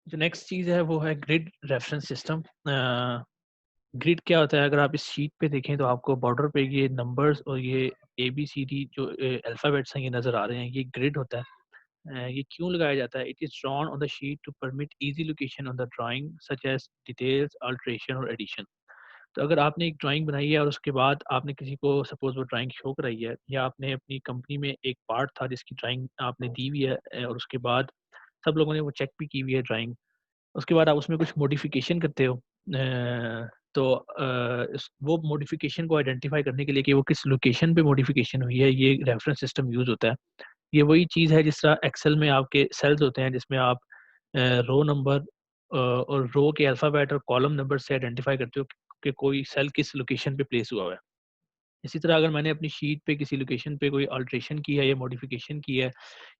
जो नेक्स्ट चीज़ है वो है ग्रिड रेफरेंस सिस्टम। ग्रिड क्या होता है? अगर आप इस शीट पे देखें तो आपको बॉर्डर पे ये नंबर्स और ये ABCD जो अल्फ़ाबेट्स हैं ये नज़र आ रहे हैं, ये ग्रिड होता है। ये क्यों लगाया जाता है? It is drawn on the sheet to permit easy location on the drawing such as details, alteration और एडिशन। तो अगर आपने एक ड्राइंग बनाई है और उसके बाद आपने किसी को सपोज़ वो ड्राइंग शो कराई है, या आपने अपनी कंपनी में एक पार्ट था जिसकी ड्राइंग आपने दी हुई है, और उसके बाद सब लोगों ने वो चेक भी की हुई है ड्राइंग, उसके बाद आप उसमें कुछ मॉडिफ़िकेशन करते हो, तो वो मॉडिफ़िकेशन को आइडेंटिफ़ाई करने के लिए कि वो किस लोकेशन पे मॉडिफ़िकेशन हुई है, ये रेफ़रेंस सिस्टम यूज़ होता है। ये वही चीज़ है जिस तरह एक्सेल में आपके सेल्स होते हैं जिसमें आप रो नंबर और रो के अल्फ़ाबेट और कॉलम नंबर से आइडेंटिफ़ाई करते हो कि कोई सेल किस लोकेशन पे प्लेस हुआ हुआ है। इसी तरह अगर मैंने अपनी शीट पे किसी लोकेशन पे कोई अल्टरेशन की है या मॉडिफ़िकेशन की है,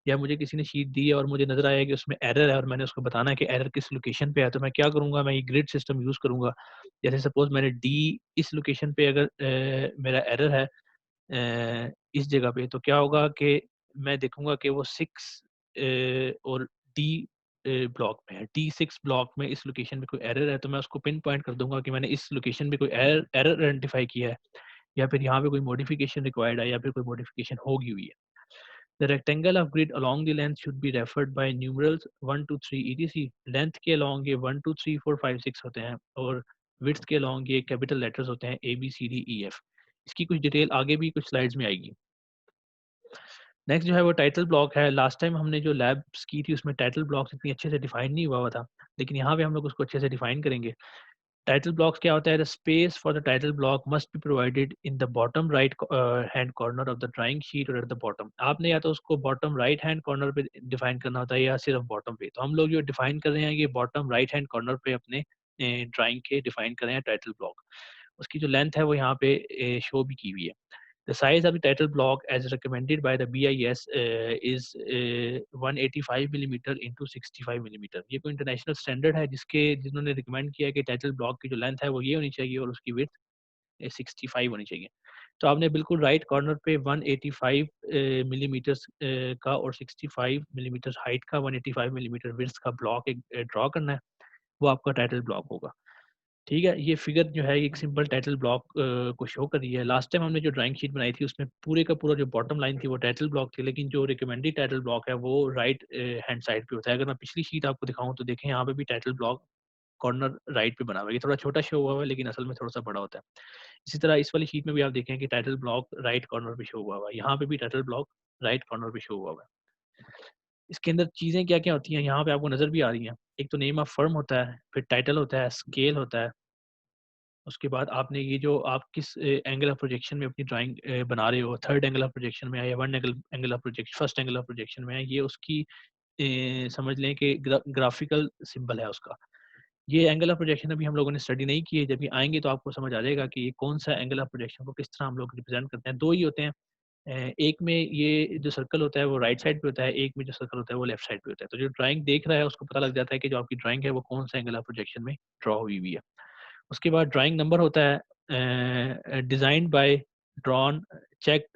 या मुझे किसी ने शीट दी है और मुझे नज़र आया कि उसमें एरर है और मैंने उसको बताना है कि एरर किस लोकेशन पे है, तो मैं क्या करूँगा, मैं ये ग्रिड सिस्टम यूज़ करूँगा। जैसे सपोज़ मैंने डी इस लोकेशन पे अगर मेरा एरर है इस जगह पे, तो क्या होगा कि मैं देखूँगा कि वो 6 और डी ब्लॉक में है। डी6 ब्लॉक में इस लोकेशन पे कोई एरर है, तो मैं उसको पिन पॉइंट कर दूँगा कि मैंने इस लोकेशन पे कोई एरर एरर आइडेंटिफ़ाई किया है, या फिर यहाँ पे कोई मॉडिफ़िकेशन रिक्वायर्ड है, या फिर कोई मॉडिफ़िकेशन होगी हुई है। The rectangle of grid along the length should be referred by numerals 1, 2, 3 etc. Length के along ये 1, 2, 3, 4, 5, 6 होते हैं, और विड्थ के along ये कैपिटल लेटर्स होते हैं ABCDEF। इसकी कुछ डिटेल आगे भी कुछ स्लाइड्स में आएगी। नेक्स्ट जो है वो टाइटल ब्लॉक है। लास्ट टाइम हमने जो लैब्स की थी उसमें टाइटल ब्लॉक्स इतनी अच्छे से डिफाइन नहीं हुआ था, लेकिन यहाँ पे हम लोग उसको अच्छे से डिफाइन करेंगे। टाइटल ब्लॉक्स क्या होता है? The space for the title block must be provided in the bottom right hand corner of the drawing sheet और एट द बॉटम। आपने या तो उसको बॉटम राइट हैंड कॉर्नर पे डिफाइन करना होता है या सिर्फ बॉटम पे। तो हम लोग जो डिफाइन कर रहे हैं ये बॉटम राइट हैंड कॉर्नर पे अपने ड्राइंग के डिफाइन कर रहे हैं टाइटल ब्लॉक। उसकी जो लेंथ है वो यहाँ पे शो भी की हुई है। The size of the title block as recommended by the BIS is 185 millimetre into 65 millimetre. ये कोई इंटरनेशनल स्टैंडर्ड है जिन्होंने रिकमेंड किया है कि टाइटल ब्लॉक की जो लेंथ है वो ये होनी चाहिए और उसकी विड्थ 65 होनी चाहिए। तो आपने बिल्कुल राइट कॉर्नर पे 185 मिलीमीटर्स का और 65 मिलीमीटर हाइट का 185 मिलीमीटर विड्थ का ब्लॉक एक ड्रॉ करना है, वो आपका टाइटल ब्लॉक होगा। ठीक है, ये फिगर जो है एक सिंपल टाइटल ब्लॉक को शो कर रही है। लास्ट टाइम हमने जो ड्राइंग शीट बनाई थी उसमें पूरे का पूरा जो बॉटम लाइन थी वो टाइटल ब्लॉक थी, लेकिन जो रिकमेंडेड टाइटल ब्लॉक है वो राइट हैंड साइड पे होता है। अगर मैं पिछली शीट आपको दिखाऊं तो देखें यहाँ पे भी टाइटल ब्लॉक कॉर्नर राइट पे बना हुआ है। ये थोड़ा छोटा शो हुआ है लेकिन असल में थोड़ा सा बड़ा होता है। इसी तरह इस वाली शीट में भी आप देखें कि टाइटल ब्लॉक राइट कॉर्नर पे शो हुआ हुआ है, यहाँ पे भी टाइटल ब्लॉक राइट कॉर्नर पे शो हुआ हुआ है। इसके अंदर चीज़ें क्या क्या होती हैं यहाँ पे आपको नज़र भी आ रही हैं। एक तो नेम ऑफ फर्म होता है, फिर टाइटल होता है, स्केल होता है, उसके बाद आपने ये जो आप किस एंगल ऑफ प्रोजेक्शन में अपनी ड्राइंग बना रहे हो, थर्ड एंगल ऑफ प्रोजेक्शन में है या one angle angle of projection, first angle of projection में है, ये उसकी समझ लें कि ग्राफिकल सिंबल है उसका। ये एंगल ऑफ प्रोजेक्शन अभी हम लोगों ने स्टडी नहीं की है, जब ये आएंगे तो आपको समझ आ जाएगा कि ये कौन सा एंगल ऑफ प्रोजेक्शन को किस तरह हम लोग रिप्रेजेंट करते हैं। दो ही होते हैं, एक में ये जो सर्कल होता है वो राइट साइड पे होता है, एक में जो सर्कल होता है वो लेफ्ट साइड पे होता है। तो जो ड्राइंग देख रहा है उसको पता लग जाता है कि जो आपकी ड्राइंग है वो कौन सा एंगल ऑफ प्रोजेक्शन में ड्रॉ हुई हुई है। उसके बाद ड्राइंग नंबर होता है designed by, drawn, check,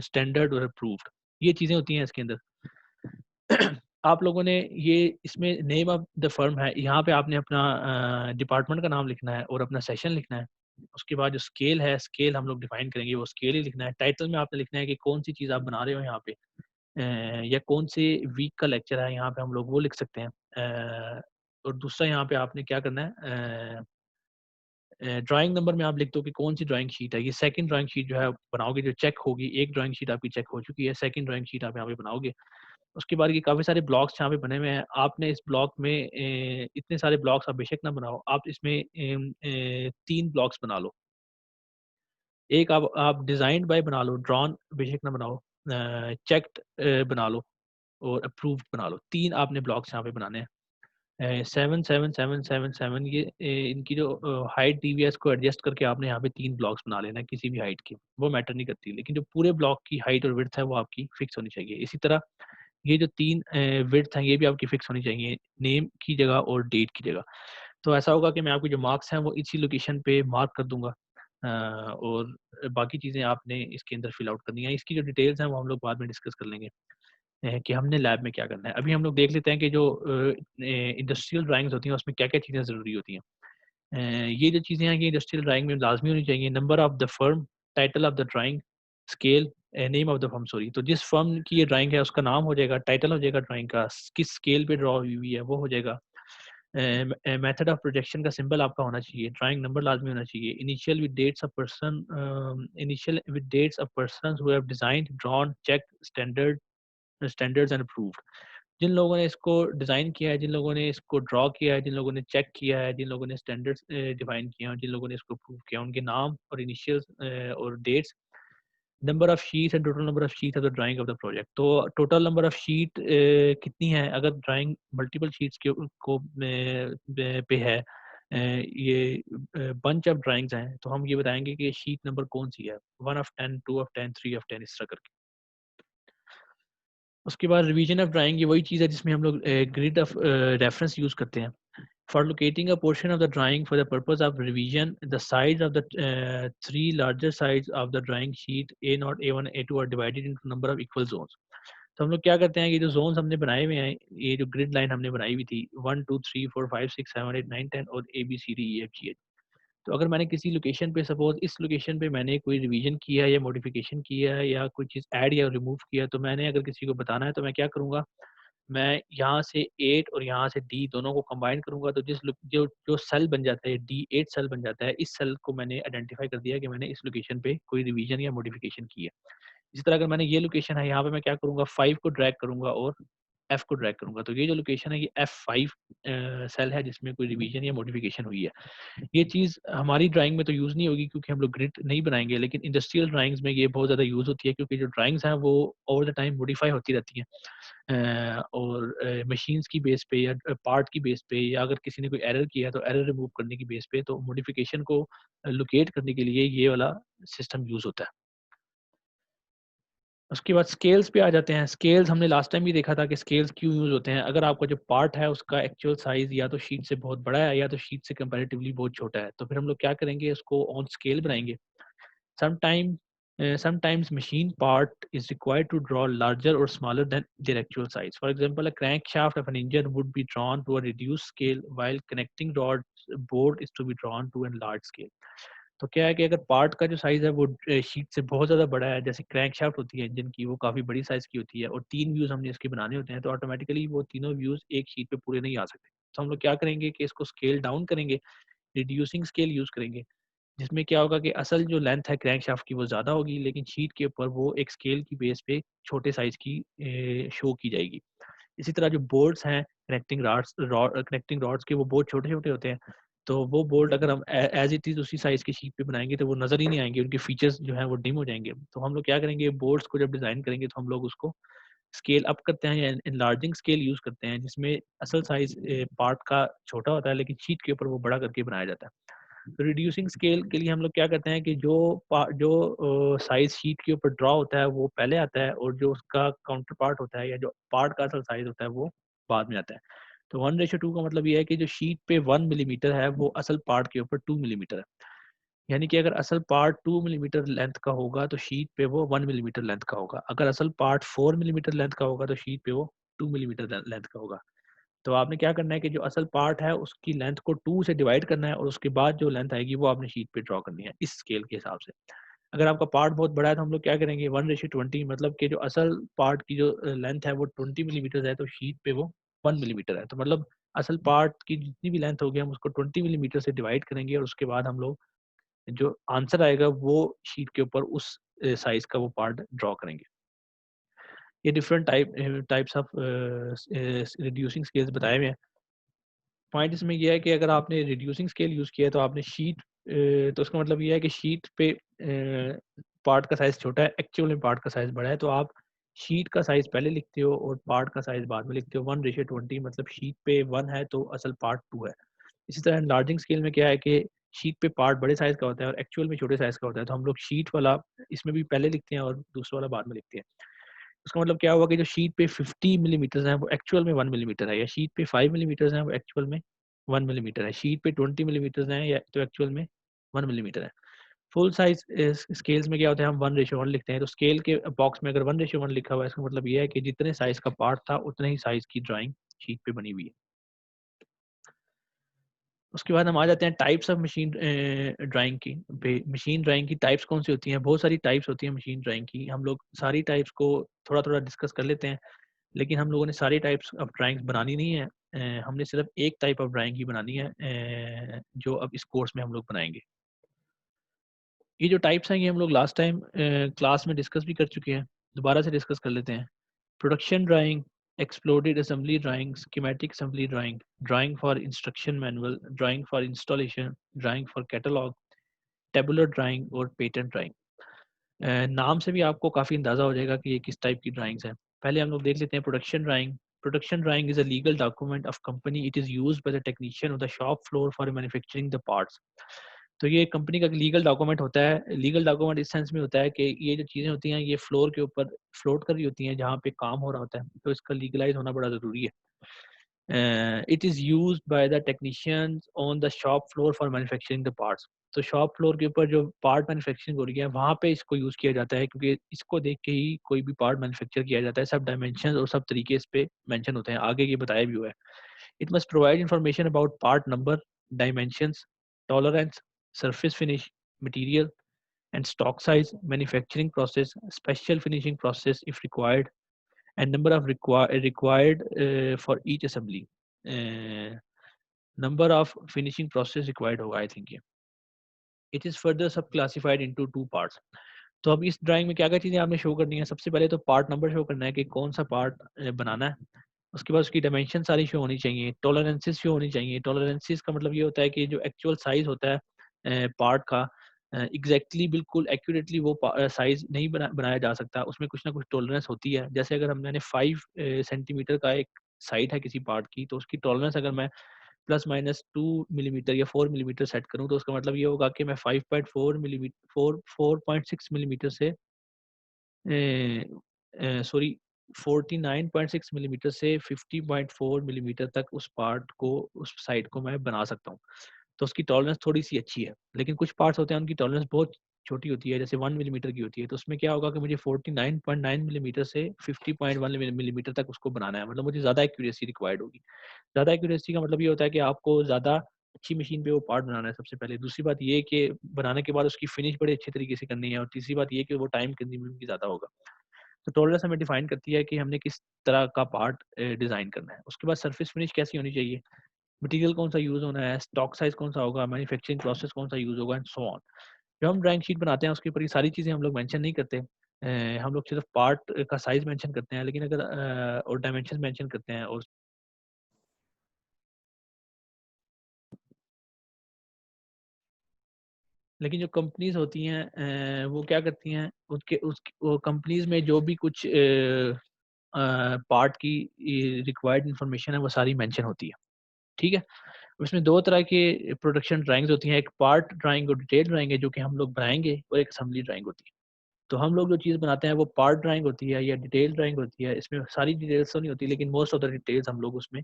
standard और अप्रूव्ड। ये चीज़ें होती हैं इसके अंदर। आप लोगों ने ये इसमें नेम ऑफ द फर्म है, यहाँ पे आपने अपना डिपार्टमेंट का नाम लिखना है और अपना सेशन लिखना है। उसके बाद जो स्केल है, स्केल हम लोग डिफाइन करेंगे, वो स्केल ही लिखना है। टाइटल में आपने लिखना है कि कौन सी चीज़ आप बना रहे हो यहाँ पे, या कौन से वीक का लेक्चर है, यहाँ पे हम लोग वो लिख सकते हैं। और दूसरा यहाँ पे आपने क्या करना है, ड्राइंग नंबर में आप लिख दो कि कौन सी ड्राइंग शीट है। ये सेकंड ड्राइंग शीट जो है बनाओगे, जो चेक होगी। एक ड्राइंग शीट आपकी चेक हो चुकी है, सेकंड ड्राइंग शीट आप यहाँ पे बनाओगे। उसके बाद ये काफ़ी सारे ब्लॉक्स यहाँ पे बने हुए हैं। आपने इस ब्लॉक में इतने सारे ब्लॉक्स आप बेशक ना बनाओ, आप इसमें 3 ब्लॉक्स बना लो। एक आप डिज़ाइन्ड बाय बना लो, ड्रॉन बेशक ना बनाओ, चेक्ड बना लो और अप्रूव्ड बना लो। 3 आपने ब्लॉक्स यहाँ पे बनाने हैं। 7, 7, 7, 7, 7 ये इनकी जो हाइट दी हुई है इसको एडजस्ट करके आपने यहाँ पे 3 ब्लॉक्स बना लेना है किसी भी हाइट के, वो मैटर नहीं करती। लेकिन जो पूरे ब्लॉक की हाइट और विड्थ है वो आपकी फिक्स होनी चाहिए। इसी तरह ये जो 3 विड्थ हैं ये भी आपकी फिक्स होनी चाहिए, नेम की जगह और डेट की जगह। तो ऐसा होगा कि मैं आपके जो मार्क्स हैं वो इसी लोकेशन पे मार्क कर दूँगा, और बाकी चीज़ें आपने इसके अंदर फिल आउट करनी है। इसकी जो डिटेल्स हैं वो हम लोग बाद में डिस्कस कर लेंगे। कि हमने लैब में क्या करना है। अभी हम लोग देख लेते हैं कि जो इंडस्ट्रियल ड्राइंग्स होती हैं उसमें क्या-क्या चीज़ें ज़रूरी होती हैं। ये जो चीज़ें हैं ये इंडस्ट्रियल ड्राइंग में लाज़मी होनी चाहिए। Number of the firm, title of the drawing, scale, name of the firm sorry. तो जिस फर्म की ये ड्राइंग है उसका नाम हो जाएगा, टाइटल हो जाएगा ड्राइंग का, किस स्केल पे ड्रॉ हुई हुई है वो हो जाएगा। मेथड ऑफ प्रोजेक्शन का सिंबल आपका होना चाहिए, ड्राइंग नंबर लाज़मी होना चाहिए। Initial with dates of persons who have designed, drawn, checked, standards and approved. जिन लोगों ने इसको डिज़ाइन किया है, जिन लोगों ने इसको ड्रॉ किया है, जिन लोगों ने चेक किया है, जिन लोगों ने स्टैंडर्ड्स डिफाइन किए हैं और जिन लोगों ने इसको अप्रूव किया, उनके नाम और इनिशियल्स और dates, number of sheets and total number of sheets of the drawing of the project. तो टोटल नंबर ऑफ शीट कितनी है, अगर ड्राइंग मल्टीपल शीट्स के को पे है, ये बंच ऑफ ड्राइंग्स हैं, तो हम ये बताएंगे कि शीट नंबर कौन सी है, 1 ऑफ 10, 2 ऑफ 10, 3 ऑफ 10, इस तरह करके। उसके बाद रिवीजन ऑफ ड्राइंग, ये वही चीज़ है जिसमें हम लोग ग्रिड ऑफ रेफरेंस यूज़ करते हैं। For locating a portion of the drawing for the purpose of revision, the sides of the three larger sides of the drawing sheet A0, A1, A2 are divided into number of equal zones. तो हम लोग क्या करते हैं कि जो Jones हमने बनाए हुए हैं, ये जो ग्रिड लाइन हमने बनाई हुई थी 1 2 3 4 5 6 7 8 9 10 और ABCDEFG, तो अगर मैंने किसी लोकेशन पे सपोज इस लोकेशन पे मैंने कोई रिवीजन किया है या मॉडिफिकेशन किया है या कोई चीज़ ऐड या रिमूव किया है, तो मैंने अगर किसी को बताना है तो मैं क्या करूँगा, मैं यहाँ से 8 और यहाँ से D दोनों को कंबाइन करूँगा, तो जिस जो जो सेल बन जाता है D8 सेल बन जाता है, इस सेल को मैंने आइडेंटिफाई कर दिया कि मैंने इस लोकेशन पे कोई रिवीजन या मॉडिफिकेशन की है। इसी तरह अगर मैंने ये लोकेशन है यहाँ पे मैं क्या करूँगा, 5 को ड्रैग करूँगा और F को ड्रैग करूँगा, तो ये जो लोकेशन है ये F5 सेल है जिसमें कोई रिवीजन या मॉडिफिकेशन हुई है। ये चीज़ हमारी ड्राइंग में तो यूज़ नहीं होगी क्योंकि हम लोग ग्रिड नहीं बनाएँगे, लेकिन इंडस्ट्रियल ड्राइंग्स में ये बहुत ज़्यादा यूज़ होती है क्योंकि जो ड्राइंग्स हैं वो ओवर द टाइम मॉडिफाई होती रहती हैं। और मशीन्स की बेस पे या पार्ट की बेस पे या अगर किसी ने कोई एरर किया तो एरर रिमूव करने की बेस पे, तो मॉडिफिकेशन को लोकेट करने के लिए ये वाला सिस्टम यूज़ होता है। उसके बाद स्केल्स पे आ जाते हैं। स्केल्स हमने लास्ट टाइम भी देखा था कि स्केल्स क्यों यूज़ होते हैं। अगर आपका जो पार्ट है उसका एक्चुअल साइज़ या तो शीट से बहुत बड़ा है या तो शीट से कंपैरेटिवली बहुत छोटा है, तो फिर हम लोग क्या करेंगे, उसको ऑन स्केल बनाएँगे। Sometime, sometimes machine part is required to draw larger or smaller than their actual size. For example, a crankshaft of an engine would be drawn to a reduced scale, while connecting rods board is to be drawn to a large scale. तो क्या है कि अगर part का जो size है वो sheet से बहुत ज़्यादा बड़ा है, जैसे क्रैंकशाफ्ट होती है इंजन की, वो काफ़ी बड़ी साइज़ की होती है और 3 व्यूज़ हमने इसके बनाने होते हैं, तो ऑटोमेटिकली वो तीनों व्यूज़ एक शीट पे पूरे नहीं आ सकते। तो हम लोग क्या करेंगे कि इसको स्केल डाउन करेंगे, रिड्यूसिंग स्केल यूज़ करेंगे। जिसमें क्या होगा कि असल जो लेंथ है क्रैंकशाफ्ट की वो ज़्यादा होगी, लेकिन शीट के ऊपर वो एक स्केल की बेस पे छोटे साइज़ की शो की जाएगी। इसी तरह जो बोल्ट्स हैं कनेक्टिंग रॉड्स के, वो बहुत छोटे-छोटे होते हैं। तो वो बोल्ट अगर हम एज़ इट इज़ उसी साइज़ की शीट पे बनाएँगे तो वो नज़र ही नहीं आएँगे, उनके फीचर्स जो हैं वो डिम हो जाएँगे। तो हम लोग क्या करेंगे, बोल्ट्स को जब डिज़ाइन करेंगे तो हम लोग उसको स्केल अप करते हैं या एनलार्जिंग स्केल यूज़ करते हैं, जिसमें असल साइज़ पार्ट का छोटा होता है लेकिन शीट के ऊपर वो बड़ा करके बनाया जाता है। रिड्यूसिंग स्केल के लिए हम लोग क्या करते हैं कि जो साइज शीट के ऊपर ड्रॉ होता है वो पहले आता है और जो उसका काउंटर पार्ट होता है या जो पार्ट का असल साइज होता है वो बाद में आता है। तो 1:2 का मतलब ये है कि जो शीट पे 1 मिलीमीटर है वो असल पार्ट के ऊपर 2 मिलीमीटर है। यानी कि अगर असल पार्ट 2 मिलीमीटर लेंथ का होगा तो शीट पे वो 1 मिलीमीटर लेंथ का होगा। अगर असल पार्ट 4 मिलीमीटर लेंथ का होगा तो शीट पे वो 2 मिलीमीटर लेंथ का होगा। तो आपने क्या करना है कि जो असल पार्ट है उसकी लेंथ को 2 से डिवाइड करना है और उसके बाद जो लेंथ आएगी वो आपने शीट पे ड्रॉ करनी है इस स्केल के हिसाब से। अगर आपका पार्ट बहुत बड़ा है तो हम लोग क्या करेंगे, 1:20, मतलब कि जो असल पार्ट की जो लेंथ है वो 20 मिलीमीटर है तो शीट पे वो 1 मिलीमीटर है। तो मतलब असल पार्ट की जितनी भी लेंथ होगी हम उसको 20 मिलीमीटर से डिवाइड करेंगे और उसके बाद हम लोग जो आंसर आएगा वो शीट के ऊपर उस साइज़ का वो पार्ट ड्रॉ करेंगे। ये different types of reducing scales बताए हुए हैं। पॉइंट इसमें ये है कि अगर आपने रिड्यूसिंग स्केल यूज़ किया है तो आपने शीट तो उसका मतलब ये है कि शीट पे पार्ट का साइज़ छोटा है, एक्चुअल में पार्ट का साइज़ बड़ा है, तो आप शीट का साइज़ पहले लिखते हो और पार्ट का साइज़ बाद में लिखते हो। 1:20 मतलब शीट पे 1 है तो असल पार्ट 2 है। इसी तरह एनलार्जिंग स्केल में क्या है कि शीट पे पार्ट बड़े साइज़ का होता है और एक्चुअल में छोटे साइज़ का होता है, तो हम लोग शीट वाला इसमें भी पहले लिखते हैं और दूसरा वाला बाद में लिखते हैं। उसका मतलब क्या हुआ कि जो शीट पे 50 मिलीमीटर्स हैं वो एक्चुअल में 1 मिलीमीटर है, या शीट पे 5 मिलीमीटर्स हैं वो एक्चुअल में 1 मिलीमीटर है। शीट पे 20 मिलीमीटर्स हैं या तो एक्चुअल में 1 मिलीमीटर है। फुल साइज स्केल्स में क्या होता है, हम 1:1 लिखते हैं। तो स्केल के बॉक्स में अगर 1:1 लिखा हुआ है, इसका मतलब ये है कि जितने साइज का पार्ट था उतने ही साइज की ड्राइंग शीट पे बनी हुई है। उसके बाद हम आ जाते हैं टाइप्स ऑफ मशीन ड्राइंग की पे। मशीन ड्राइंग की टाइप्स कौन सी होती हैं? बहुत सारी टाइप्स होती हैं मशीन ड्राइंग की। हम लोग सारी टाइप्स को थोड़ा थोड़ा डिस्कस कर लेते हैं, लेकिन हम लोगों ने सारी टाइप्स ऑफ ड्राइंग्स बनानी नहीं है। हमने सिर्फ एक टाइप ऑफ ड्राइंग ही बनानी है, जो अब इस कोर्स में हम लोग बनाएंगे। ये जो टाइप्स हैं ये हम लोग लास्ट टाइम क्लास में डिस्कस भी कर चुके हैं, दोबारा से डिस्कस कर लेते हैं। Production drawing, exploded assembly drawing, schematic assembly drawing, drawing for instruction manual, drawing for installation, drawing for catalogue, tabular drawing और पेटेंट ड्राइंग। नाम से भी आपको काफ़ी अंदाज़ा हो जाएगा कि ये किस टाइप की ड्राइंग्स हैं। पहले हम लोग देख लेते हैं production drawing. Production drawing is a legal document of company. It is used by the technician on the shop floor for manufacturing the parts. तो ये कंपनी का लीगल डॉक्यूमेंट होता है। लीगल डॉक्यूमेंट इस सेंस में होता है कि ये जो चीज़ें होती हैं ये फ्लोर के ऊपर फ्लोट कर रही होती हैं जहाँ पे काम हो रहा होता है, तो इसका लीगलाइज होना बड़ा ज़रूरी है। It is used by the technicians on the shop floor for manufacturing the parts. तो शॉप फ्लोर के ऊपर जो पार्ट मैन्युफैक्चरिंग हो रही है वहाँ पे इसको यूज़ किया जाता है, क्योंकि इसको देख के ही कोई भी पार्ट मैन्युफैक्चर किया जाता है। सब डायमेंशन और सब तरीके इस पे मेंशन होते हैं, आगे ये बताया भी हुआ है। It must provide information about part number, dimensions, tolerance, surface finish, material and stock size, manufacturing process, special finishing process if required, and number of required for each assembly. Number of finishing process required होगा I think ये। It is further सब classified into two parts. तो अब इस drawing में क्या क्या चीज़ें आपने शो करनी है? सबसे पहले तो पार्ट नंबर शो करना है कि कौन सा पार्ट बनाना है। उसके बाद उसकी डायमेंशन सारी शो होनी चाहिए, टॉलरेंसेस शो होनी चाहिए। टॉलरेंसेस का मतलब ये होता है कि जो एक्चुअल साइज़ होता है पार्ट का, एग्जैक्टली बिल्कुल एक्यूरेटली वो साइज़ नहीं बनाया जा सकता, उसमें कुछ ना कुछ टॉलरेंस होती है। जैसे अगर मैंने 5 सेंटीमीटर का एक साइड है किसी पार्ट की, तो उसकी टॉलरेंस अगर मैं प्लस माइनस 2 मिलीमीटर या 4 मिलीमीटर सेट करूँ, तो उसका मतलब ये होगा कि मैं 5.4 मिलीमीटर 4.6 मिलीमीटर से सॉरी 49.6 मिलीमीटर से 50.4 मिलीमीटर तक उस पार्ट को, उस साइड को मैं बना सकता हूँ। तो उसकी टॉलरेंस थोड़ी सी अच्छी है। लेकिन कुछ पार्ट्स होते हैं उनकी टॉलरेंस बहुत छोटी होती है, जैसे 1 मिलीमीटर की होती है। तो उसमें क्या होगा कि मुझे 49.9 मिलीमीटर से 50.1 मिलीमीटर तक उसको बनाना है, मतलब मुझे ज़्यादा एक्यूरेसी रिक्वायर्ड होगी। ज़्यादा एक्यूरेसी का मतलब ये होता है कि आपको ज़्यादा अच्छी मशीन पे वो पार्ट बनाना है सबसे पहले। दूसरी बात ये है कि बनाने के बाद उसकी फिनिश बड़े अच्छे तरीके से करनी है, और तीसरी बात ये है कि वो टाइम कंज्यूमिंग भी ज़्यादा होगा। तो टॉलरेंस हमें डिफाइन करती है कि हमने किस तरह का पार्ट डिज़ाइन करना है। उसके बाद सरफेस फिनिश कैसी होनी चाहिए, मटेरियल कौन सा यूज़ होना है, स्टॉक साइज़ कौन सा होगा, मैन्युफैक्चरिंग प्रोसेस कौन सा यूज़ होगा, एंड सो ऑन। जब हम ड्राइंग शीट बनाते हैं उसके ऊपर ये सारी चीज़ें हम लोग मेंशन नहीं करते। हम लोग सिर्फ पार्ट का साइज़ मेंशन करते हैं, लेकिन अगर और डायमेंशंस मेंशन करते हैं। और लेकिन जो कंपनीज़ होती हैं वो क्या करती हैं, उसके उस वो कंपनीज़ में जो भी कुछ पार्ट की रिक्वायर्ड इन्फॉर्मेशन है वो सारी मेंशन होती है। ठीक है? उसमें 2 तरह के प्रोडक्शन ड्राइंग्स होती हैं, एक पार्ट ड्राइंग और डिटेल ड्राइंग है जो कि हम लोग बनाएँगे, और एक असेंबली ड्राइंग होती है। तो हम लोग जो चीज़ बनाते हैं वो पार्ट ड्राइंग होती है या डिटेल ड्राइंग होती है। इसमें सारी डिटेल्स तो नहीं होती, लेकिन मोस्ट ऑफ द डिटेल्स हम लोग उसमें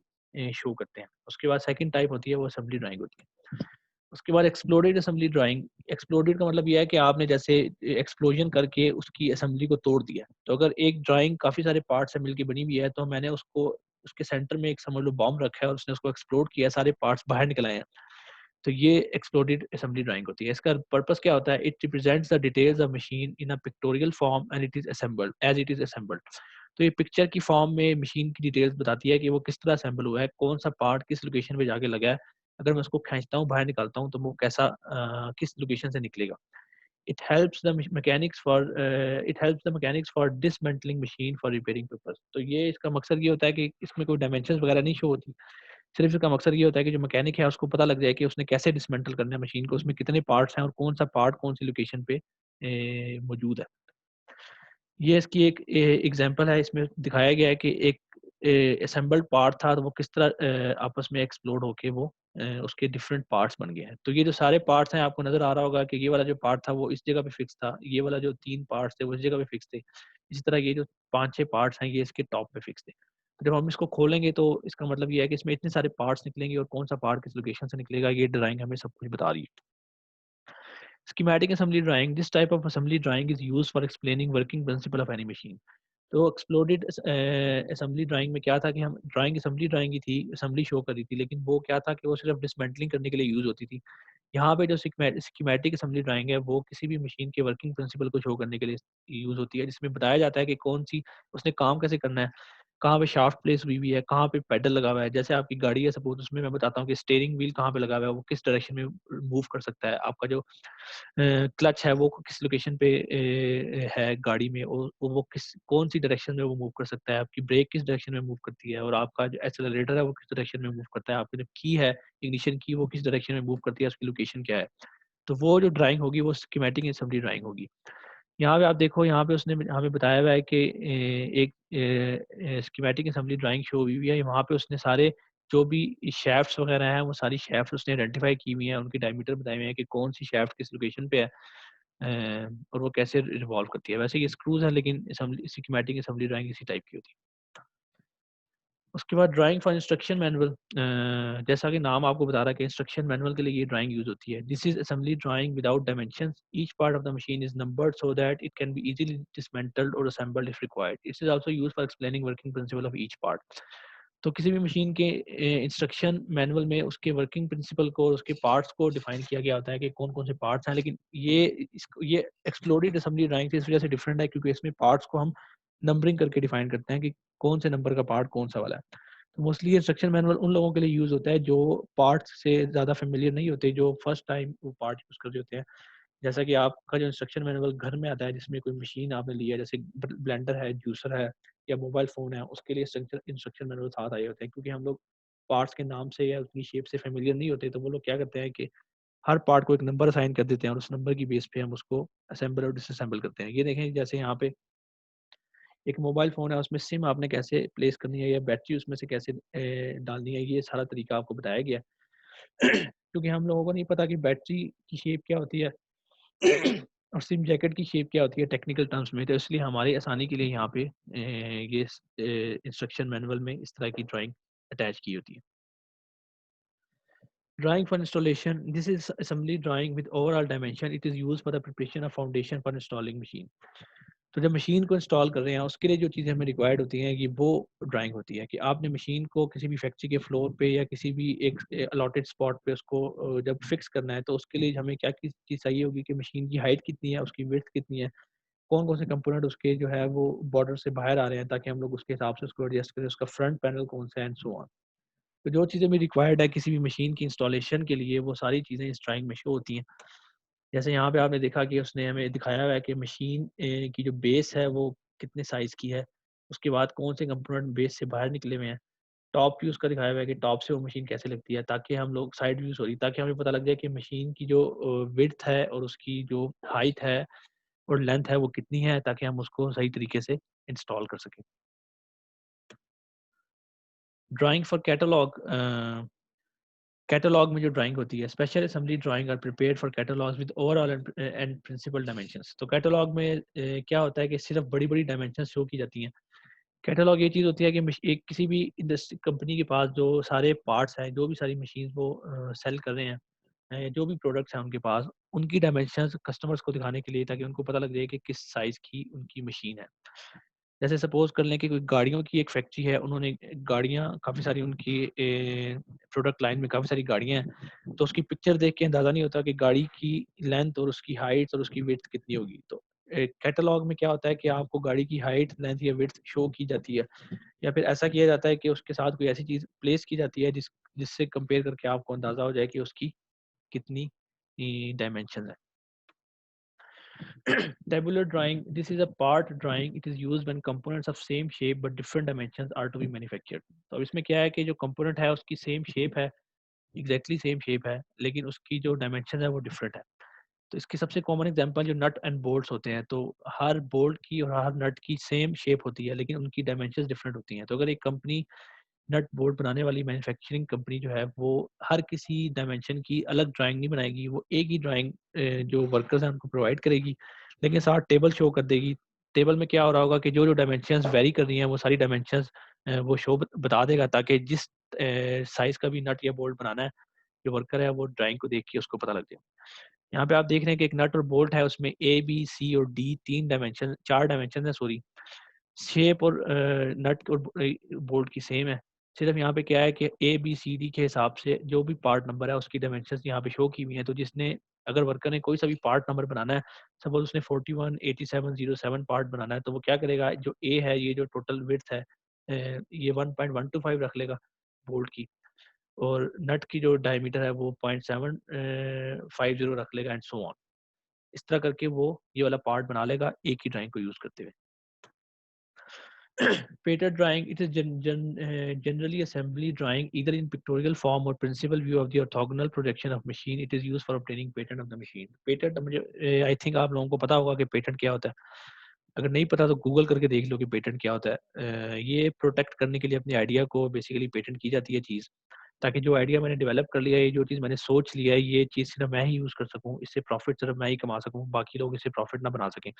शो करते हैं। उसके बाद सेकंड टाइप होती है वो असेंबली ड्राइंग होती है। उसके बाद एक्सप्लोडेड असेंबली ड्राइंग। एक्सप्लोडेड का मतलब ये है कि आपने जैसे एक्सप्लोजन करके उसकी असेंबली को तोड़ दिया। तो अगर एक ड्राइंग काफ़ी सारे पार्ट से मिलके बनी हुई है, तो मैंने उसको उसके सेंटर में एक समझ लो बॉम्ब रखा है और उसने उसको एक्सप्लोड किया, सारे पार्ट्स बाहर निकल आए हैं। तो ये एक्सप्लोडेड असेंबली ड्राइंग होती है। इसका पर्पस क्या होता है? It represents the details of machine in a pictorial form and it is assembled as it is assembled. तो ये पिक्चर की फॉर्म में मशीन की डिटेल्स बताती है कि वो किस तरह असेंबल हुआ है, कौन सा पार्ट किस लोकेशन पे जाके लगा है। अगर मैं उसको खींचता हूँ, बाहर निकालता हूँ, तो वो कैसा किस लोकेशन से निकलेगा। It helps the mechanics for dismantling machine for repairing purpose. तो ये इसका मकसद ये होता है कि इसमें कोई डायमेंशंस वगैरह नहीं शो होती। सिर्फ इसका मकसद ये होता है कि जो मैकेनिक है उसको पता लग जाए कि उसने कैसे डिसमेंटल करना है मशीन को, उसमें कितने पार्ट्स हैं और कौन सा पार्ट कौन सी लोकेशन पे मौजूद है। ये इसकी एक एग्जांपल है। इसमें दिखाया गया है कि एक असेंबल्ड पार्ट था, तो वो किस तरह आपस में एक्सप्लोड होके वो उसके डिफरेंट पार्ट्स बन गए हैं। तो ये जो सारे पार्ट्स हैं आपको नज़र आ रहा होगा कि ये वाला जो पार्ट था वो इस जगह पे फिक्स था, ये वाला जो 3 पार्ट्स थे वो इस जगह पे फिक्स थे। इसी तरह ये जो 5-6 पार्ट्स हैं ये इसके टॉप पे फिक्स थे। तो जब हम इसको खोलेंगे तो इसका मतलब ये है कि इसमें इतने सारे पार्ट्स निकलेंगे और कौन सा पार्ट किस लोकेशन से निकलेगा, ये ड्राइंग हमें सब कुछ बता रही है। Schematic assembly drawing. This type of assembly drawing is used for explaining working principle of any machine. तो एक्सप्लोडेड असेंबली ड्राइंग में क्या था कि हम ड्राइंग असेंबली ड्राइंग की थी, असेंबली शो कर रही थी, लेकिन वो क्या था कि वो सिर्फ डिसमेंटलिंग करने के लिए यूज़ होती थी। यहाँ पे जो स्कीमेटिक असेंबली ड्राइंग है वो किसी भी मशीन के वर्किंग प्रिंसिपल को शो करने के लिए यूज़ होती है, जिसमें बताया जाता है कि कौन सी उसने काम कैसे करना है, कहाँ पे शाफ्ट प्लेस हुई हुई है, कहाँ पे पेडल लगा हुआ है। जैसे आपकी गाड़ी है सपोज़, उसमें मैं बताता हूँ कि स्टीयरिंग व्हील कहाँ पे लगा हुआ है, वो किस डायरेक्शन में मूव कर सकता है। आपका जो क्लच है वो किस लोकेशन पे है गाड़ी में, और वो किस कौन-सी डायरेक्शन में वो मूव कर सकता है, आपकी ब्रेक किस डायरेक्शन में मूव करती है, और आपका जो एक्सेलरेटर है वो किस डायरेक्शन में मूव करता है, आपकी जो की है, इग्निशन की, वो किस डायरेक्शन में मूव करती है, उसकी लोकेशन क्या है। तो वो जो ड्राइंग होगी वो स्कीमेटिक असेंबली ड्राइंग होगी। यहाँ पे आप देखो, यहाँ पे उसने हमें बताया हुआ है कि एक स्कीमेटिक असेंबली ड्राइंग शो हुई हुई है। वहाँ पे उसने सारे जो भी शैफ्ट्स वगैरह हैं, वो सारी शैफ्ट्स उसने आइडेंटिफ़ाई की हुई हैं, उनके डायमीटर बताए हुए हैं कि कौन-सी शैफ्ट किस लोकेशन पे है, और वो कैसे रिवॉल्व करती है। वैसे ये स्क्रूज़ हैं, लेकिन असेंबली स्कीमेटिक असेंबली ड्राइंग इसी टाइप की होती है। उसके बाद ड्राइंग फॉर इंस्ट्रक्शन मैनुअल, जैसा कि नाम आपको बता रहा है कि इंस्ट्रक्शन मैनुअल के लिए ये ड्राइंग यूज़ होती है। This is assembly drawing without dimensions, each part of the machine is numbered so that it can be easily dismantled और assembled if required. It is also used for explaining working principle of each part. तो किसी भी machine के instruction manual में उसके working principle को और उसके पार्ट्स को डिफाइन किया गया होता है कि कौन-कौन से पार्ट्स हैं, लेकिन ये एक्सप्लोडेड असेंबली ड्राइंग से इस वजह से डिफरेंट है क्योंकि इसमें पार्ट्स को हम नंबरिंग करके डिफाइन करते हैं कि कौन से नंबर का पार्ट कौन सा वाला है। तो मोस्टली इंस्ट्रक्शन मैनुअल उन लोगों के लिए यूज़ होता है जो पार्ट्स से ज़्यादा फ़ैमिलियर नहीं होते, जो फर्स्ट टाइम वो पार्ट यूज़ कर रहे होते हैं। जैसा कि आपका जो इंस्ट्रक्शन मैनुअल घर में आता है, जिसमें कोई मशीन आपने ली है, जैसे ब्लेंडर है, जूसर है या मोबाइल फ़ोन है, उसके लिए इंस्ट्रक्शन मैनुअल साथ आए होते हैं, क्योंकि हम लोग पार्ट्स के नाम से या उतनी शेप से फ़ैमिलियर नहीं होते, तो वो लोग क्या करते हैं कि हर पार्ट को एक नंबर असाइन कर देते हैं और उस नंबर की बेस पे हम उसको असेंबल और डिसअसेंबल करते हैं। ये देखें, जैसे यहाँ पे एक मोबाइल फ़ोन है, उसमें सिम आपने कैसे प्लेस करनी है या बैटरी उसमें से कैसे डालनी है, ये सारा तरीका आपको बताया गया है। क्योंकि हम लोगों को नहीं पता कि बैटरी की शेप क्या होती है और सिम जैकेट की शेप क्या होती है टेक्निकल टर्म्स में, तो इसलिए हमारी आसानी के लिए यहाँ पे ये इंस्ट्रक्शन मैनुअल में इस तरह की ड्राइंग अटैच की होती है। Drawing for installation. This is assembly drawing with overall dimension. It is used for the preparation of foundation for installing machine. तो जब मशीन को इंस्टॉल कर रहे हैं उसके लिए जो चीज़ें हमें रिक्वायर्ड होती हैं कि वो ड्राइंग होती है कि आपने मशीन को किसी भी फैक्ट्री के फ्लोर पे या किसी भी एक अलॉटेड स्पॉट पे उसको जब फिक्स करना है, तो उसके लिए हमें क्या चीज़ चाहिए होगी कि मशीन की हाइट कितनी है, उसकी विड्थ कितनी है, कौन कौन से कंपोनेंट उसके जो है वो बॉर्डर से बाहर आ रहे हैं, ताकि हम लोग उसके हिसाब से उसको एडजस्ट करें, उसका फ्रंट पैनल कौन सा है एंड सो ऑन। तो जो चीज़ें भी रिक्वायर्ड है किसी भी मशीन की इंस्टॉलेशन के लिए, वो सारी चीज़ें इस ड्राइंग में शो होती हैं। जैसे यहाँ पे आपने देखा कि उसने हमें दिखाया हुआ है कि मशीन की जो बेस है वो कितने साइज़ की है, उसके बाद कौन से कंपोनेंट बेस से बाहर निकले हुए हैं। टॉप व्यू उसका दिखाया हुआ है कि टॉप से वो मशीन कैसे लगती है, ताकि हम लोग साइड व्यू सॉरी ताकि हमें पता लग जाए कि मशीन की जो विड्थ है और उसकी जो हाइट है और लेंथ है वो कितनी है, ताकि हम उसको सही तरीके से इंस्टॉल कर सकें। Drawing for catalogue. कैटलॉग में जो ड्राइंग होती है, special assembly drawing are prepared for catalogues with overall and principal dimensions. तो कैटलॉग में क्या होता है कि सिर्फ बड़ी-बड़ी डायमेंशंस शो की जाती हैं। कैटलॉग ये चीज़ होती है कि एक किसी भी इंडस्ट्री कंपनी के पास जो सारे पार्ट्स हैं, जो भी सारी मशीन्स वो सेल कर रहे हैं, जो भी प्रोडक्ट्स हैं उनके पास, उनकी डायमेंशंस कस्टमर्स को दिखाने के लिए, ताकि उनको पता लग जाए कि किस साइज़ की उनकी मशीन है। जैसे सपोज़ कर लें कि कोई गाड़ियों की एक फैक्ट्री है, उन्होंने गाड़ियाँ काफ़ी सारी उनकी प्रोडक्ट लाइन में काफ़ी सारी गाड़ियाँ हैं, तो उसकी पिक्चर देख के अंदाज़ा नहीं होता कि गाड़ी की लेंथ और उसकी हाइट और उसकी विड्थ कितनी होगी। तो कैटलॉग में क्या होता है कि आपको गाड़ी की हाइट, लेंथ या विड्थ शो की जाती है, या फिर ऐसा किया जाता है कि उसके साथ कोई ऐसी चीज़ प्लेस की जाती है जिससे कंपेयर करके आपको अंदाज़ा हो जाए कि उसकी कितनी डायमेंशन है। Tabular drawing. This is a part drawing. It is used when components of same shape but different dimensions are to be manufactured. तो अब इसमें क्या है कि जो कंपोनेंट है उसकी सेम शेप है, एग्जैक्टली सेम शेप है, लेकिन उसकी जो डायमेंशन है वो डिफरेंट है। तो इसकी सबसे कॉमन एग्जांपल जो नट एंड बोल्ट्स होते हैं, तो हर बोल्ट की और हर नट की सेम शेप होती है, लेकिन उनकी डायमेंशंस डिफरेंट होती हैं। तो अगर एक कंपनी नट बोल्ट बनाने वाली मैन्युफैक्चरिंग कंपनी जो है वो हर किसी डायमेंशन की अलग ड्राइंग नहीं बनाएगी, वो एक ही ड्राइंग जो वर्कर्स हैं उनको प्रोवाइड करेगी, लेकिन साथ टेबल शो कर देगी। टेबल में क्या हो रहा होगा कि जो जो डायमेंशंस वेरी कर रही हैं वो सारी डायमेंशंस वो शो बता देगा, ताकि जिस साइज़ का भी नट या बोल्ट बनाना है, जो वर्कर है वो ड्राइंग को देख के उसको पता लग जाए। यहाँ पे आप देख रहे हैं कि एक नट और बोल्ट है, उसमें ए, बी, सी और डी 3 डायमेंशन 4 डायमेंशन है सॉरी। शेप और नट और बोल्ट की सेम है। सिर्फ यहाँ पे क्या है कि ए, बी, सी, डी के हिसाब से जो भी पार्ट नंबर है उसकी डायमेंशंस यहाँ पे शो की हुई हैं। तो जिसने अगर वर्कर ने कोई सा भी पार्ट नंबर बनाना है, सपोज़ उसने 41, 87, 07 पार्ट बनाना है, तो वो क्या करेगा, जो ए है, ये जो टोटल विड्थ है ये 1.125 रख लेगा बोल्ट की, और नट की जो डायमीटर है वो 0.750 रख लेगा एंड सो ऑन। इस तरह करके वो ये वाला पार्ट बना लेगा एक ही ड्राइंग को यूज़ करते हुए। Painted drawing, it is generally assembly drawing either in pictorial form or principal view of the orthogonal projection of machine. It is used for obtaining patent of the machine. Patent मुझे I think आप लोगों को पता होगा कि patent क्या होता है। अगर नहीं पता तो गूगल करके देख लो कि पेटेंट क्या होता है। ये प्रोटेक्ट करने के लिए अपने आइडिया को बेसिकली पेटेंट की जाती है चीज़, ताकि जो आइडिया मैंने डेवलप कर लिया है, ये जो चीज़ मैंने सोच लिया है, ये चीज़ सिर्फ मैं ही यूज़ कर सकूँ, इससे प्रॉफिट सिर्फ मैं ही कमा सकूँ, बाकी लोग इससे प्रॉफिट ना बना सकें।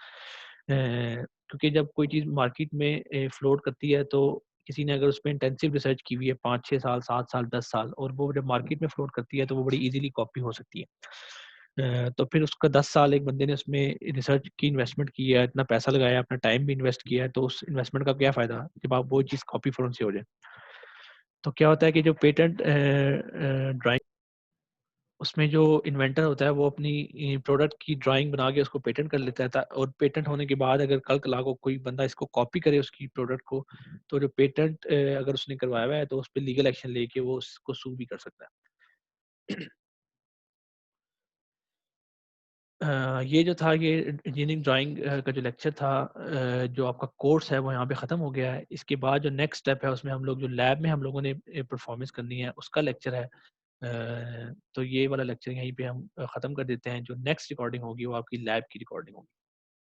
क्योंकि जब कोई चीज़ मार्केट में फ्लोट करती है, तो किसी ने अगर उसमें इंटेंसिव रिसर्च की हुई है 5-6 साल, 7 साल, 10 साल, और वो जब मार्केट में फ्लोट करती है तो वो बड़ी ईज़िली कॉपी हो सकती है। तो फिर उसका 10 साल एक बंदे ने उसमें रिसर्च की इन्वेस्टमेंट की है, इतना पैसा लगाया, अपना टाइम भी इन्वेस्ट किया है, तो उस इन्वेस्टमेंट का क्या फ़ायदा जब आप वो चीज़ कॉपी फ़ौरन से हो जाए। तो क्या होता है कि जो पेटेंट ड्राइंग, उसमें जो इन्वेंटर होता है वो अपनी प्रोडक्ट की ड्राइंग बना के उसको पेटेंट कर लेता है, और पेटेंट होने के बाद अगर कल कला को कोई बंदा इसको कॉपी करे उसकी प्रोडक्ट को, तो जो पेटेंट अगर उसने करवाया हुआ है तो उस पर लीगल एक्शन लेके वो उसको सू भी कर सकता है। ये जो था, ये इंजीनियरिंग ड्राइंग का जो लेक्चर था, जो आपका कोर्स है वो यहाँ पे ख़त्म हो गया है। इसके बाद जो नेक्स्ट स्टेप है उसमें हम लोग जो लैब में हम लोगों ने परफॉर्मेंस करनी है उसका लेक्चर है। तो ये वाला लेक्चर यहीं पे हम ख़त्म कर देते हैं। जो नेक्स्ट रिकॉर्डिंग होगी वो आपकी लैब की रिकॉर्डिंग होगी।